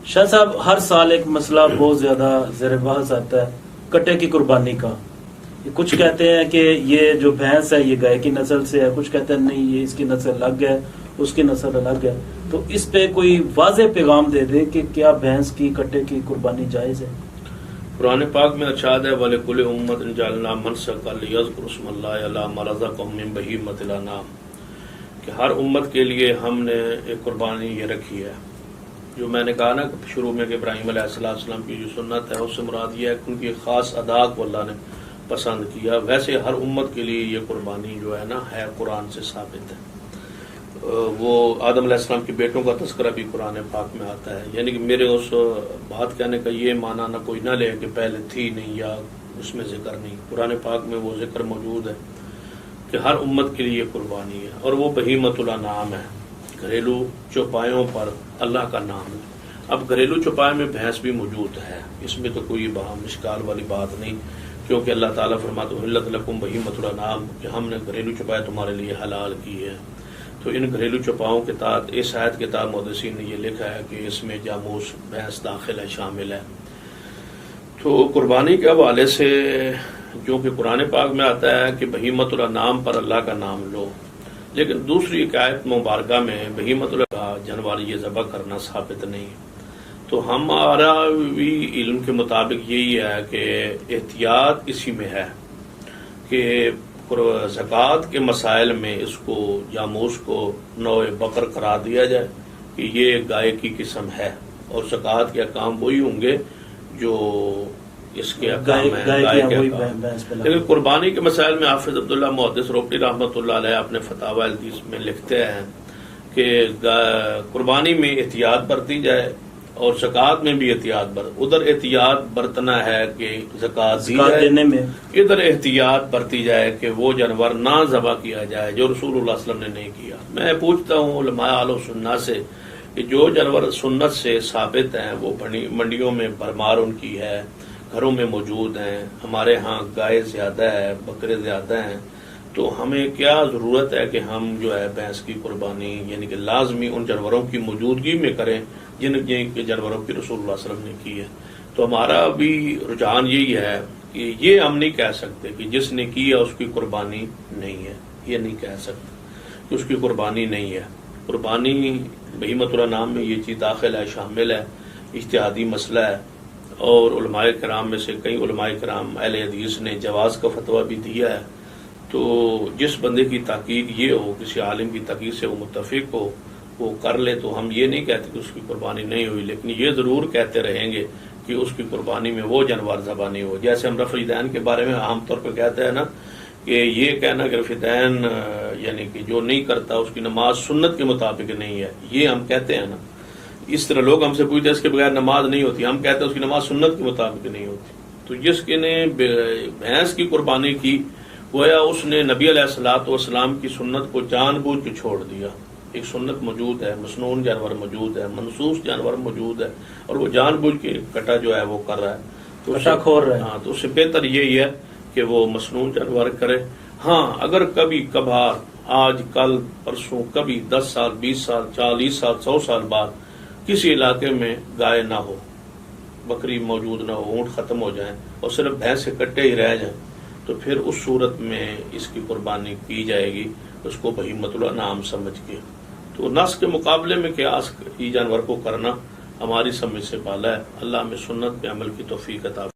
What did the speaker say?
شاہ صاحب، ہر سال ایک مسئلہ بہت زیادہ زیر بحث آتا ہے کٹے کی قربانی کا۔ کچھ کہتے ہیں کہ یہ جو بھینس ہے یہ گائے کی نسل سے ہے، کچھ کہتے ہیں نہیں یہ اس کی نسل الگ ہے، اس کی نسل الگ ہے۔ تو اس پہ کوئی واضح پیغام دے دے کہ کیا بھینس کی کٹے کی قربانی جائز ہے؟ قرآن پاک میں ارشاد ہے وَلِكُلِّ أُمَّةٍ جَعَلْنَا مَنسَكًا لِيَذْكُرُوا اسْمَ اللَّهِ عَلَىٰ مَا رَزَقَهُم مِّن بَهِيمَةِ الْأَنْعَامِ کہ ہر امت کے لیے ہم نے ایک قربانی یہ رکھی ہے۔ جو میں نے کہا نا شروع میں کہ ابراہیم علیہ السلام کی جو سنت ہے اس سے مراد یہ ہے کہ ان کی خاص ادا کو اللہ نے پسند کیا، ویسے ہر امت کے لیے یہ قربانی جو ہے نا ہے قرآن سے ثابت ہے۔ وہ آدم علیہ السلام کے بیٹوں کا تذکرہ بھی قرآن پاک میں آتا ہے، یعنی کہ میرے اس بات کہنے کا یہ معنی نہ کوئی نہ لے کہ پہلے تھی نہیں یا اس میں ذکر نہیں، قرآن پاک میں وہ ذکر موجود ہے کہ ہر امت کے لیے یہ قربانی ہے، اور وہ بہیمۃ الانعام ہے، گھریلو چوپایوں پر اللہ کا نام ہے۔ اب گھریلو چوپائے میں بھینس بھی موجود ہے، اس میں تو کوئی بہام اشکال والی بات نہیں، کیونکہ اللہ تعالیٰ فرماتے ہیں احلت لکم بہیمۃ الانعام کہ ہم نے گھریلو چوپائے تمہارے لیے حلال کی ہے۔ تو ان گھریلو چوپاؤں کے تحت اس آیت کے تحت محدثین نے یہ لکھا ہے کہ اس میں جاموس بھینس داخل ہے، شامل ہے۔ تو قربانی کے حوالے سے جو کہ قرآن پاک میں آتا ہے کہ بہیمۃ الانعام پر اللہ کا نام لو، لیکن دوسری ایک آیت مبارکہ میں بہیمۃ اللہ جانور یہ ذبح کرنا ثابت نہیں۔ تو ہمارا بھی علم کے مطابق یہی ہے کہ احتیاط اسی میں ہے کہ زکوٰۃ کے مسائل میں اس کو جاموس کو نوع بقر قرار دیا جائے کہ یہ گائے کی قسم ہے، اور زکوٰۃ کے احکام وہی ہوں گے جو اس کے احکام ہیں گائے کے احکام۔ لیکن قربانی کے مسائل میں حافظ عبداللہ محدث روکڑی رحمۃ اللہ علیہ اپنے فتاوی الحدیث میں لکھتے ہیں کہ قربانی میں احتیاط برتی جائے اور زکوٰۃ میں بھی احتیاط ادھر احتیاط برتنا ہے کہ زکوٰۃ دینے میں، ادھر احتیاط برتی جائے کہ وہ جانور نہ ذبح کیا جائے جو رسول اللہ صلی اللہ علیہ وسلم نے نہیں کیا۔ میں پوچھتا ہوں علماء اہل سنت سے کہ جو جانور سنت سے ثابت ہیں وہ منڈیوں میں بھرمار ان کی ہے، گھروں میں موجود ہیں، ہمارے ہاں گائے زیادہ ہے، بکرے زیادہ ہیں، تو ہمیں کیا ضرورت ہے کہ ہم جو ہے بھینس کی قربانی یعنی کہ لازمی ان جانوروں کی موجودگی میں کریں جن کے جانوروں کی رسول اللہ صلی اللہ علیہ وسلم نے کی ہے۔ تو ہمارا بھی رجحان یہی ہے کہ یہ ہم نہیں کہہ سکتے کہ جس نے کی ہے اس کی قربانی نہیں ہے، یہ نہیں کہہ سکتے کہ اس کی قربانی نہیں ہے۔ قربانی بہیمۃ الانعام میں یہ چیز داخل ہے، شامل ہے، اجتہادی مسئلہ ہے، اور علماء کرام میں سے کئی علماء کرام اہل حدیث نے جواز کا فتویٰ بھی دیا ہے۔ تو جس بندے کی تحقیق یہ ہو، کسی عالم کی تحقیق سے وہ متفق ہو، وہ کر لے، تو ہم یہ نہیں کہتے کہ اس کی قربانی نہیں ہوئی، لیکن یہ ضرور کہتے رہیں گے کہ اس کی قربانی میں وہ جانور ذبح نہیں ہو۔ جیسے ہم رفع دین کے بارے میں عام طور پہ کہتے ہیں نا کہ یہ کہنا کہ رفع دین یعنی کہ جو نہیں کرتا اس کی نماز سنت کے مطابق نہیں ہے، یہ ہم کہتے ہیں نا۔ اس طرح لوگ ہم سے پوچھتے ہیں اس کے بغیر نماز نہیں ہوتی، ہم کہتے ہیں اس کی نماز سنت کے مطابق نہیں ہوتی۔ تو جس کے نے بھینس کی قربانی کی گویا اس نے نبی علیہ السلام کی سنت کو جان بوجھ کے چھوڑ دیا۔ ایک سنت موجود ہے، مسنون جانور موجود ہے، منسوخ جانور موجود ہے، اور وہ جان بوجھ کے کٹا جو ہے وہ کر رہا ہے، تو کٹا کھور رہا ہے۔ ہاں، تو اس سے بہتر یہی ہے کہ وہ مسنون جانور کرے۔ ہاں، اگر کبھی کبھار آج کل پرسوں کبھی 10 سال 20 سال 40 سال 100 سال بعد کسی علاقے میں گائے نہ ہو، بکری موجود نہ ہو، اونٹ ختم ہو جائیں اور صرف بھینس سے کٹے ہی رہ جائیں، تو پھر اس صورت میں اس کی قربانی کی جائے گی اس کو بہیمۃ الانعام سمجھ کے۔ تو نس کے مقابلے میں قیاس جانور کو کرنا ہماری سمجھ سے بالا ہے۔ اللہ ہمیں سنت پہ عمل کی توفیق عطا